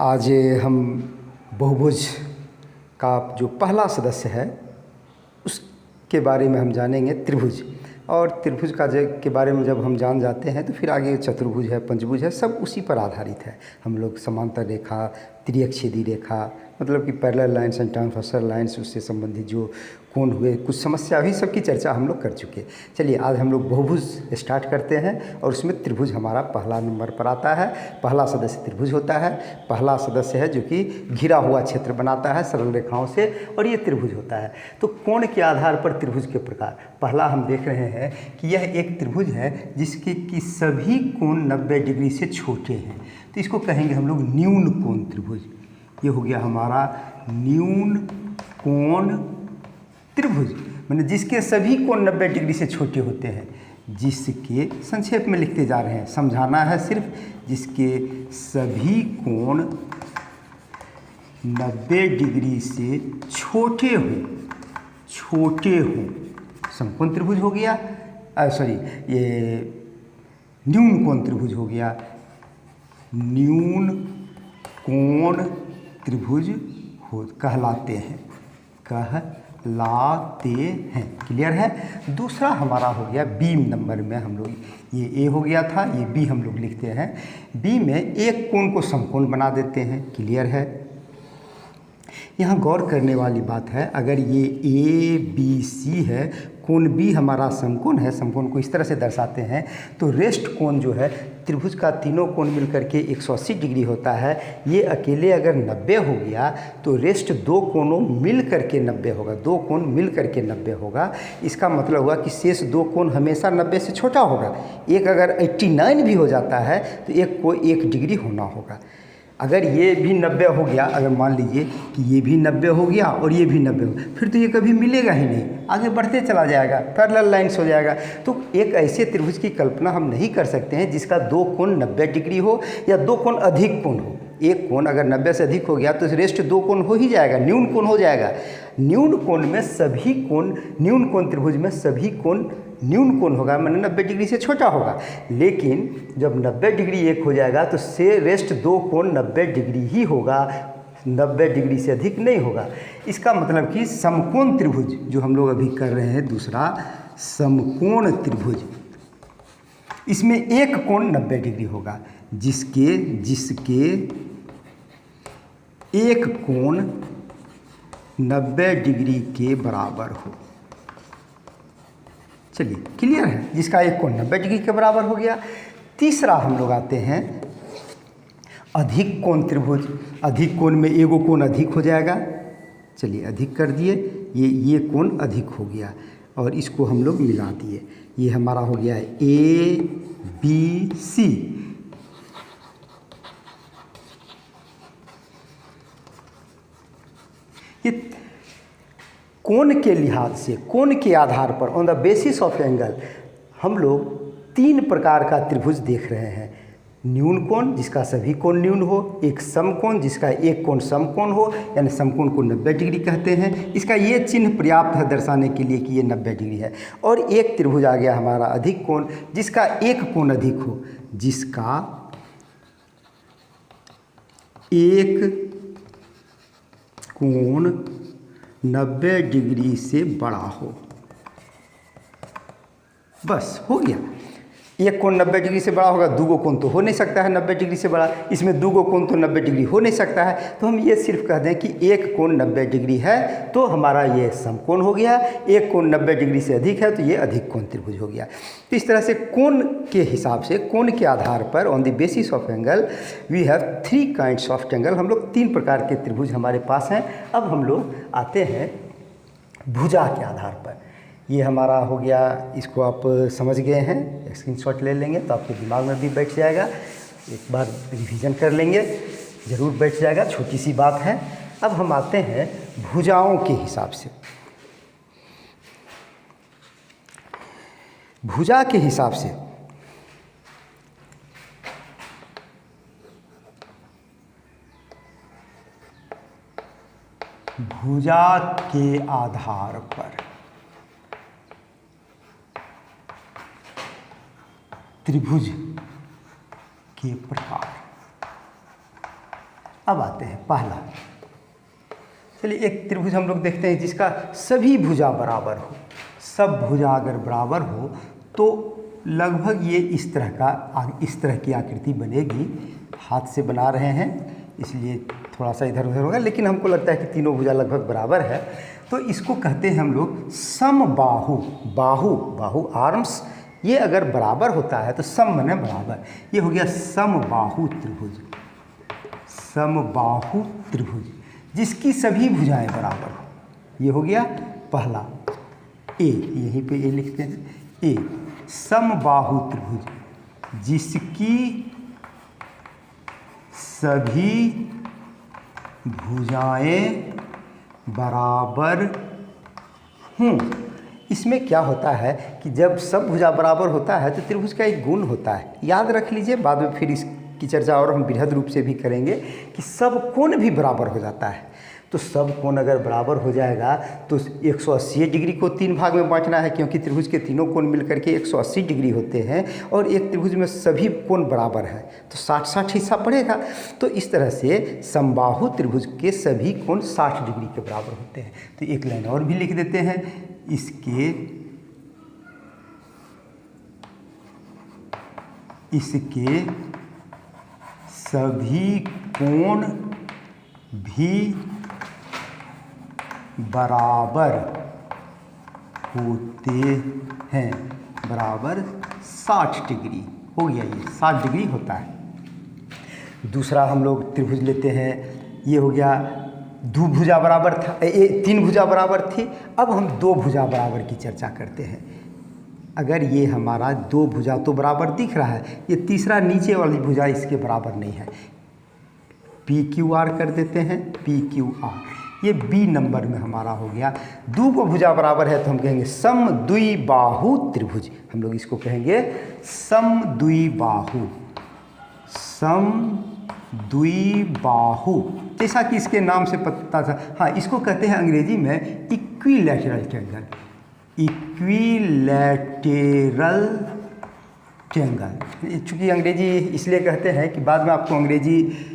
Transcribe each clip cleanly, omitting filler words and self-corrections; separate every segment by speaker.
Speaker 1: आज हम बहुभुज का जो पहला सदस्य है उसके बारे में हम जानेंगे, त्रिभुज। और त्रिभुज के बारे में जब हम जान जाते हैं तो फिर आगे चतुर्भुज है, पंचभुज है, सब उसी पर आधारित है। हम लोग समांतर रेखा, त्रिअक्षेदी रेखा, मतलब कि parallel lines and transversal lines, उससे संबंधित जो कोण हुए, कुछ समस्या भी सबकी चर्चा हम लोग कर चुके। चलिए आज हम लोग बहुभुज स्टार्ट करते हैं और उसमें त्रिभुज हमारा पहला नंबर पर आता है। पहला सदस्य त्रिभुज होता है। पहला सदस्य है जो कि घिरा हुआ क्षेत्र बनाता है सरल रेखाओं से, और ये त्रिभुज होता है। तो कोण के आधार पर त्रिभुज के प्रकार, पहला हम देख रहे हैं कि यह एक त्रिभुज है जिसके कि सभी कोण 90 डिग्री से छोटे हैं, तो इसको कहेंगे हम लोग न्यून कोण त्रिभुज। ये हो गया हमारा न्यून कोण त्रिभुज, मैंने जिसके सभी कोण 90 डिग्री से छोटे होते हैं। जिसके, संक्षेप में लिखते जा रहे हैं, समझाना है सिर्फ, जिसके सभी कोण 90 डिग्री से छोटे हो, समकोण त्रिभुज हो गया। ये न्यून कोण त्रिभुज हो गया। न्यून कोण त्रिभुज कहलाते हैं। क्लियर है। दूसरा हमारा हो गया बी नंबर में, हम लोग ये ए हो गया था, ये बी हम लोग लिखते हैं। बी में एक कोण को समकोण बना देते हैं। क्लियर है। यहाँ गौर करने वाली बात है, अगर ये ए बी सी है, कोण बी हमारा समकोण है, समकोण को इस तरह से दर्शाते हैं, तो रेस्ट कोण जो है त्रिभुज का, तीनों कोण मिलकर के 180 डिग्री होता है। ये अकेले अगर 90 हो गया तो रेस्ट दो कोणों मिल करके 90 होगा, दो कोण मिल करके 90 होगा। इसका मतलब हुआ कि शेष दो कोण हमेशा 90 से छोटा होगा। एक अगर 89 भी हो जाता है तो एक को 1 डिग्री होना होगा। अगर ये भी 90 हो गया, अगर मान लीजिए कि ये भी 90 हो गया और ये भी 90 हो, फिर तो ये कभी मिलेगा ही नहीं, आगे बढ़ते चला जाएगा, पैरेलल लाइन्स हो जाएगा। तो एक ऐसे त्रिभुज की कल्पना हम नहीं कर सकते हैं जिसका दो कोण 90 डिग्री हो या दो कोण अधिक कोण हो। एक कोण अगर 90 से अधिक हो गया तो रेस्ट दो कोण हो ही जाएगा, न्यून कोण हो जाएगा। न्यून कोण में सभी कोण, न्यून कोण त्रिभुज में सभी कोण न्यून कोण होगा, मैंने 90 डिग्री से छोटा होगा। लेकिन जब 90 डिग्री एक हो जाएगा तो से रेस्ट दो कोण 90 डिग्री ही होगा, 90 डिग्री से अधिक नहीं होगा। इसका मतलब कि समकोण त्रिभुज जो हम लोग अभी कर रहे हैं, दूसरा समकोण त्रिभुज, इसमें एक कोण 90 डिग्री होगा, जिसके एक कोण 90 डिग्री के बराबर हो। चलिए क्लियर है, जिसका एक कोण 90 डिग्री के बराबर हो गया। तीसरा हम लोग आते हैं अधिक कोण त्रिभुज। अधिक कोण में एगो कोण अधिक हो जाएगा। चलिए अधिक कर दिए, ये कोण अधिक हो गया और इसको हम लोग मिला दिए। ये हमारा हो गया ए बी सी। ये कोण के लिहाज से, कोण के आधार पर, on the basis of angle, हम लोग तीन प्रकार का त्रिभुज देख रहे हैं। न्यून कोण जिसका सभी कोण न्यून हो, एक समकोण जिसका एक कोण समकोण हो, यानी समकोण को 90 डिग्री कहते हैं। इसका ये चिन्ह पर्याप्त है दर्शाने के लिए कि ये 90 डिग्री है। और एक त्रिभुज आ गया हमारा अधिक कोण, जिसका एक कोण अधिक हो, जिसका एक कोण 90 डिग्री से बड़ा हो। बस हो गया। एक कोण 90 डिग्री से बड़ा होगा, दूगो कोण तो हो नहीं सकता है 90 डिग्री से बड़ा, इसमें दूगो कोण तो 90 डिग्री हो नहीं सकता है। तो हम ये सिर्फ कह दें कि एक कोण 90 डिग्री है तो हमारा ये समकोण हो गया। एक कोण 90 डिग्री से अधिक है तो ये अधिक कोण त्रिभुज हो गया। तो इस तरह से कोण के हिसाब से, कोण के आधार पर, on the basis of angle we have 3 kinds of triangle. हम लोग 3 प्रकार के त्रिभुज हमारे पास हैं। अब हम लोग आते हैं भुजा के आधार पर। ये हमारा हो गया, इसको आप समझ गए हैं, स्क्रीनशॉट ले लेंगे तो आपके दिमाग में भी बैठ जाएगा। एक बार रिवीजन कर लेंगे, ज़रूर बैठ जाएगा, छोटी सी बात है। अब हम आते हैं भुजाओं के हिसाब से। भुजा के हिसाब से भुजा के आधार पर त्रिभुज के प्रकार। अब आते हैं पहला। चलिए एक त्रिभुज हम लोग देखते हैं जिसका सभी भुजा बराबर हो। सब भुजा अगर बराबर हो तो लगभग ये इस तरह की आकृति बनेगी। हाथ से बना रहे हैं इसलिए थोड़ा सा इधर उधर होगा, लेकिन हमको लगता है कि तीनों भुजा लगभग बराबर है। तो इसको कहते हैं हम लोग समबाहु। बाहु आर्म्स, ये अगर बराबर होता है तो सम माने बराबर, ये हो गया समबाहु त्रिभुज। समबाहु त्रिभुज जिसकी सभी भुजाएं बराबर हो, ये हो गया पहला। ए, यहीं पे ए लिखते हैं, ए समबाहु त्रिभुज जिसकी सभी भुजाएं बराबर हों। इसमें क्या होता है कि जब सब भुजा बराबर होता है तो त्रिभुज का एक गुण होता है, याद रख लीजिए, बाद में फिर इसकी चर्चा और हम बृहद रूप से भी करेंगे कि सब कोण भी बराबर हो जाता है। तो सब कोण अगर बराबर हो जाएगा तो 180 डिग्री को 3 भाग में बांटना है, क्योंकि त्रिभुज के तीनों कोण मिलकर के 180 डिग्री होते हैं और एक त्रिभुज में सभी कोण बराबर है तो 60-60 हिस्सा पड़ेगा। तो इस तरह से समबाहु त्रिभुज के सभी कोण 60 डिग्री के बराबर होते हैं। तो एक लाइन और भी लिख देते हैं, इसके सभी कोण भी बराबर होते हैं, बराबर 60 डिग्री हो गया, ये 60 डिग्री होता है। दूसरा हम लोग त्रिभुज लेते हैं, ये हो गया दो भुजा बराबर था, 3 भुजा बराबर थी। अब हम 2 भुजा बराबर की चर्चा करते हैं। अगर ये हमारा 2 भुजा तो बराबर दिख रहा है, ये तीसरा नीचे वाली भुजा इसके बराबर नहीं है, PQR कर देते हैं, PQR, ये बी नंबर में हमारा हो गया। 2 को भुजा बराबर है तो हम कहेंगे समद्विबाहु त्रिभुज, हम लोग इसको कहेंगे समद्विबाहु। समद्विबाहु जैसा कि इसके नाम से पता था। हाँ, इसको कहते हैं अंग्रेजी में इक्विलैटरल ट्रायंगल, इक्विलैटरल ट्रायंगल। चूँकि अंग्रेजी इसलिए कहते हैं कि बाद में आपको अंग्रेजी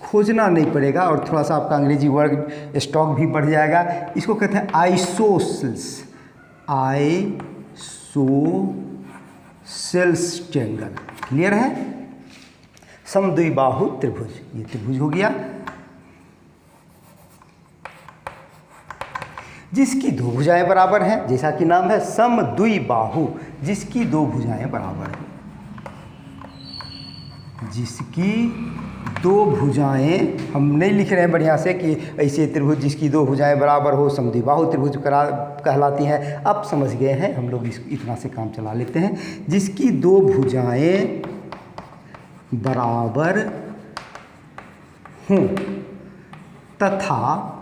Speaker 1: खोजना नहीं पड़ेगा और थोड़ा सा आपका अंग्रेजी वर्ड स्टॉक भी बढ़ जाएगा। इसको कहते हैं आइसोसेल्स, आइसोसेल्स ट्रायंगल। क्लियर है? समद्विबाहु त्रिभुज, ये त्रिभुज हो गया जिसकी 2 भुजाएं बराबर हैं, जैसा कि नाम है समद्विबाहु, जिसकी 2 भुजाएं बराबर हैं, जिसकी 2 भुजाएं, हम नहीं लिख रहे हैं बढ़िया से कि ऐसे त्रिभुज जिसकी 2 भुजाएं बराबर हो समद्विबाहु त्रिभुज कहलाती हैं। अब समझ गए हैं हम लोग, इस इतना से काम चला लेते हैं। जिसकी 2 भुजाएं बराबर हों तथा,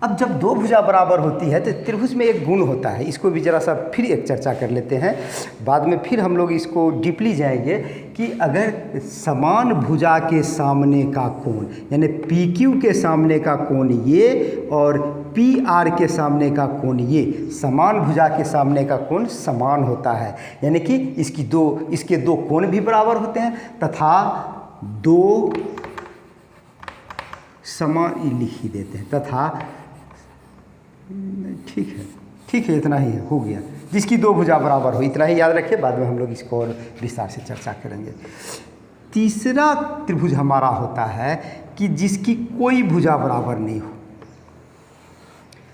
Speaker 1: अब जब 2 भुजा बराबर होती है तो त्रिभुज में एक गुण होता है, इसको भी जरा सा फिर एक चर्चा कर लेते हैं, बाद में फिर हम लोग इसको डीपली जाएंगे कि अगर समान भुजा के सामने का कोण, यानी PQ के सामने का कोण ये और PR के सामने का कोण ये, समान भुजा के सामने का कोण समान होता है, यानी कि इसके 2 कोण भी बराबर होते हैं तथा 2 समान, लिख ही देते हैं, तथा ठीक है, इतना ही है, हो गया। जिसकी 2 भुजा बराबर हो, इतना ही याद रखिए, बाद में हम लोग इसको और विस्तार से चर्चा करेंगे। तीसरा त्रिभुज हमारा होता है कि जिसकी कोई भुजा बराबर नहीं हो।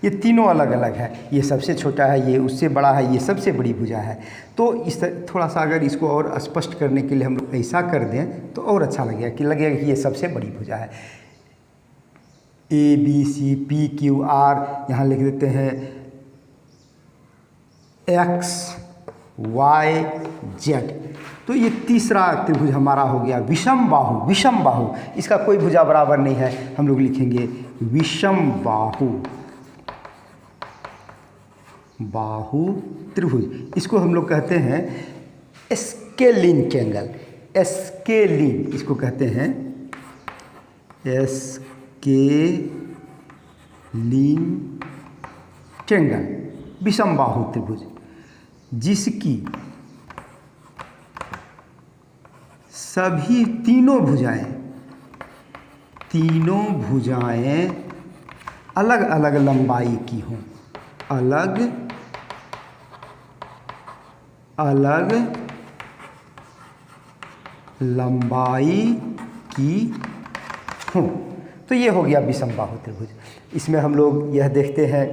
Speaker 1: ये तीनों अलग अलग है, ये सबसे छोटा है, ये उससे बड़ा है, ये सबसे बड़ी भुजा है। तो इस थोड़ा सा अगर इसको और स्पष्ट करने के लिए हम लोग ऐसा कर दें तो और अच्छा लगेगा कि ये सबसे बड़ी भुजा है। ABCPQR यहाँ लिख देते हैं XYZ। तो ये तीसरा त्रिभुज हमारा हो गया विषम बाहु। इसका कोई भुजा बराबर नहीं है, हम लोग लिखेंगे विषम बाहु त्रिभुज। इसको हम लोग कहते हैं स्केलिन ट्रायंगल, स्केलिन इसको कहते हैं, स्केलिन ट्रायंगल, विषम बाहु त्रिभुज, जिसकी सभी तीनों भुजाएं तीनों भुजाएं अलग अलग लंबाई की हों, अलग अलग लंबाई की हों। तो ये हो गया विषमबाहु त्रिभुज। इसमें हम लोग यह देखते हैं,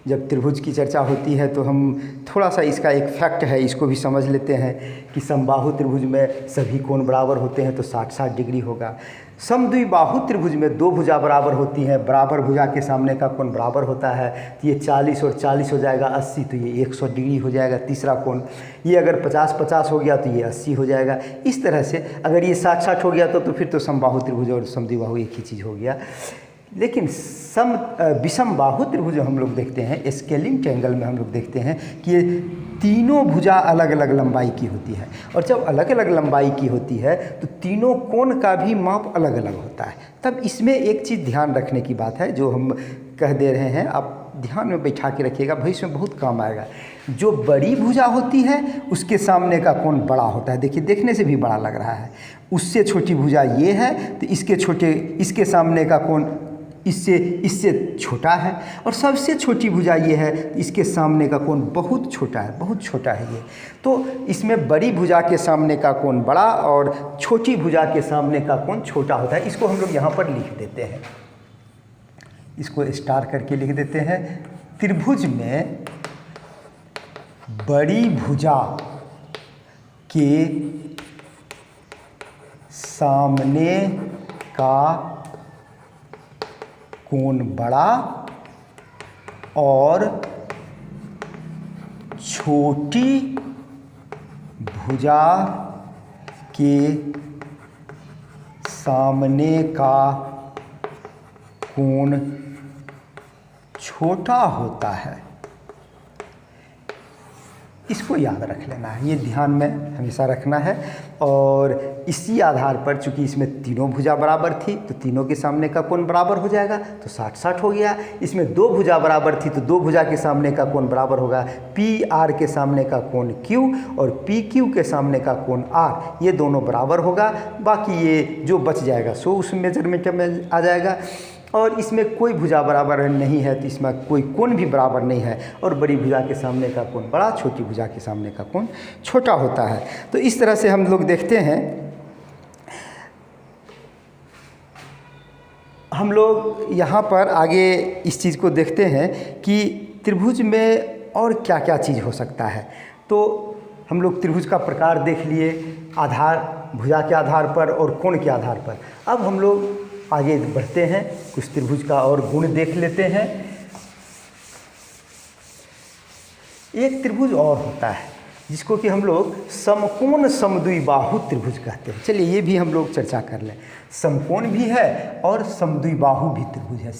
Speaker 1: जब त्रिभुज की चर्चा होती है तो हम थोड़ा सा इसका एक फैक्ट है, इसको भी समझ लेते हैं कि समबाहु त्रिभुज में सभी कोण बराबर होते हैं तो 60-60 डिग्री होगा। समद्विबाहु त्रिभुज में दो भुजा बराबर होती हैं, बराबर भुजा के सामने का कोण बराबर होता है, तो ये 40 और 40 हो जाएगा 80, तो ये 100 डिग्री हो जाएगा तीसरा कोण। ये अगर 50-50 हो गया तो ये 80 हो जाएगा। इस तरह से अगर ये 60-60 हो गया तो फिर तो समबाहु त्रिभुज और समद्विबाहु एक ही चीज़ हो गया। लेकिन विषमबाहु त्रिभुज हम लोग देखते हैं, स्केलिंग ट्रायंगल में हम लोग देखते हैं कि ये तीनों भुजा अलग अलग लंबाई की होती है, और जब अलग अलग लंबाई की होती है तो तीनों कोण का भी माप अलग अलग होता है। तब इसमें एक चीज़ ध्यान रखने की बात है जो हम कह दे रहे हैं, आप ध्यान में बैठा के रखिएगा, भविष्य में बहुत काम आएगा। जो बड़ी भुजा होती है उसके सामने का कोण बड़ा होता है, देखिए देखने से भी बड़ा लग रहा है। उससे छोटी भुजा ये है तो इसके सामने का कोण इससे छोटा है, और सबसे छोटी भुजा ये है, इसके सामने का कोण बहुत छोटा है, बहुत छोटा है ये। तो इसमें बड़ी भुजा के सामने का कोण बड़ा और छोटी भुजा के सामने का कोण छोटा होता है। इसको हम लोग यहाँ पर लिख देते हैं, इसको स्टार करके लिख देते हैं। त्रिभुज में बड़ी भुजा के सामने का कोण बड़ा और छोटी भुजा के सामने का कोण छोटा होता है। इसको याद रख लेना है, ये ध्यान में हमेशा रखना है। और इसी आधार पर चूंकि इसमें तीनों भुजा बराबर थी तो तीनों के सामने का कोण बराबर हो जाएगा, तो 60-60 हो गया। इसमें दो भुजा बराबर थी तो दो भुजा के सामने का कोण बराबर होगा, पी आर के सामने का कोण क्यू और पी क्यू के सामने का कोण आर, ये दोनों बराबर होगा। बाकी ये जो बच जाएगा सो उस मेजरमेंट में आ जाएगा। और इसमें कोई भुजा बराबर नहीं है तो इसमें कोई कोण भी बराबर नहीं है, और बड़ी भुजा के सामने का कोण बड़ा, छोटी भुजा के सामने का कोण छोटा होता है। तो इस तरह से हम लोग देखते हैं। हम लोग यहाँ पर आगे इस चीज़ को देखते हैं कि त्रिभुज में और क्या क्या चीज़ हो सकता है। तो हम लोग त्रिभुज का प्रकार देख लिए, आधार भुजा के आधार पर और कोण के आधार पर। अब हम लोग आगे बढ़ते हैं, कुछ त्रिभुज का और गुण देख लेते हैं। एक त्रिभुज और होता है जिसको कि हम लोग समकोण समद्विबाहु त्रिभुज कहते हैं। चलिए ये भी हम लोग चर्चा कर लें। समकोण भी है और समद्विबाहु भी त्रिभुज है।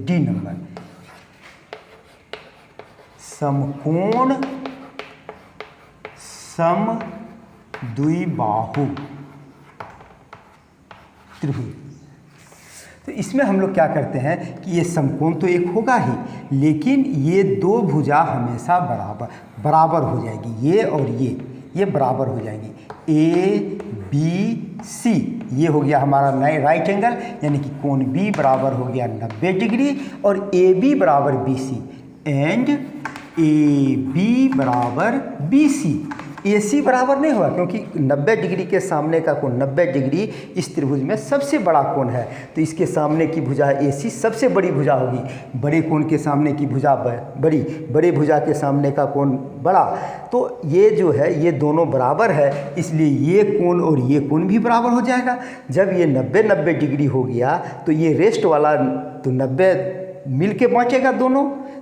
Speaker 1: डी नंबर समकोण समद्विबाहु त्रिभुज। तो इसमें हम लोग क्या करते हैं कि ये समकोण तो एक होगा ही, लेकिन ये दो भुजा हमेशा बराबर हो जाएगी, ये और ये बराबर हो जाएंगी। ए बी सी ये हो गया हमारा राइट एंगल, यानी कि कोण बी बराबर हो गया 90 डिग्री, और ए बी बराबर B C and A B बराबर बी सी। ए सी बराबर नहीं होगा क्योंकि 90 डिग्री के सामने का कोण 90 डिग्री इस त्रिभुज में सबसे बड़ा कोण है, तो इसके सामने की भुजा ए सी सबसे बड़ी भुजा होगी। बड़े कोण के सामने की भुजा बड़ी, बड़े भुजा के सामने का कोण बड़ा। तो ये जो है ये दोनों बराबर है, इसलिए ये कोण और ये कोण भी बराबर हो जाएगा। जब ये 90 डिग्री हो गया तो ये रेस्ट वाला तो 90 मिल के बाँटेगा,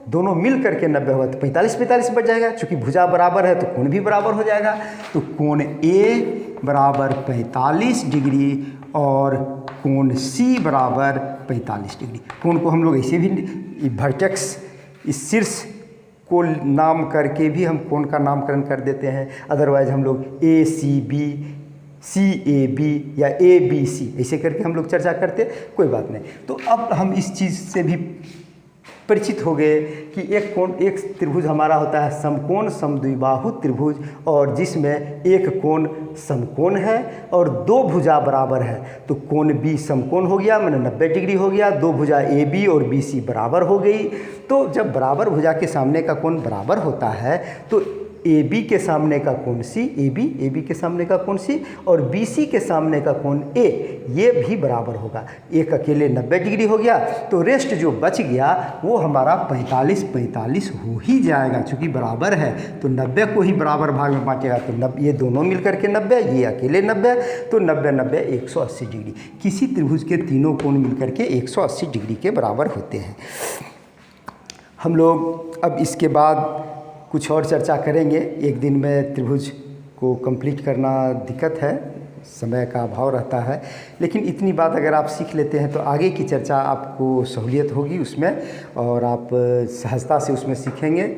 Speaker 1: दोनों मिल करके 90 होगा तो 45 बच जाएगा। चूँकि भुजा बराबर है तो कोण भी बराबर हो जाएगा। तो कोण ए बराबर 45 डिग्री और कोण सी बराबर 45 डिग्री। कोण को हम लोग ऐसे भी वर्टेक्स, इस शीर्ष को नाम करके भी हम कोण का नामकरण कर देते हैं। अदरवाइज हम लोग ए C B, C A B या ए बी सी ऐसे करके हम लोग चर्चा करते, कोई बात नहीं। तो अब हम इस चीज़ से भी परिचित हो गए कि एक त्रिभुज हमारा होता है समकोण समद्विबाहु त्रिभुज, और जिसमें एक कोण समकोण है और दो भुजा बराबर है। तो कोण बी समकोण हो गया, मैंने 90 डिग्री हो गया, दो भुजा ए बी और बी सी बराबर हो गई। तो जब बराबर भुजा के सामने का कोण बराबर होता है तो ए बी के सामने का कोण सी, ए बी के सामने का कोण सी और बी सी के सामने का कोण ए, ये भी बराबर होगा। एक अकेले 90 डिग्री हो गया, तो रेस्ट जो बच गया वो हमारा 45 हो ही जाएगा। चूँकि बराबर है तो 90 को ही बराबर भाग में बांटेगा, तो 90 ये दोनों मिलकर के 90, ये अकेले 90, तो 90 180 डिग्री। किसी त्रिभुज के तीनों कोण मिलकर के 180 डिग्री के बराबर होते हैं। हम लोग अब इसके बाद कुछ और चर्चा करेंगे। एक दिन में त्रिभुज को कंप्लीट करना दिक्कत है, समय का अभाव रहता है, लेकिन इतनी बात अगर आप सीख लेते हैं तो आगे की चर्चा आपको सहूलियत होगी उसमें, और आप सहजता से उसमें सीखेंगे।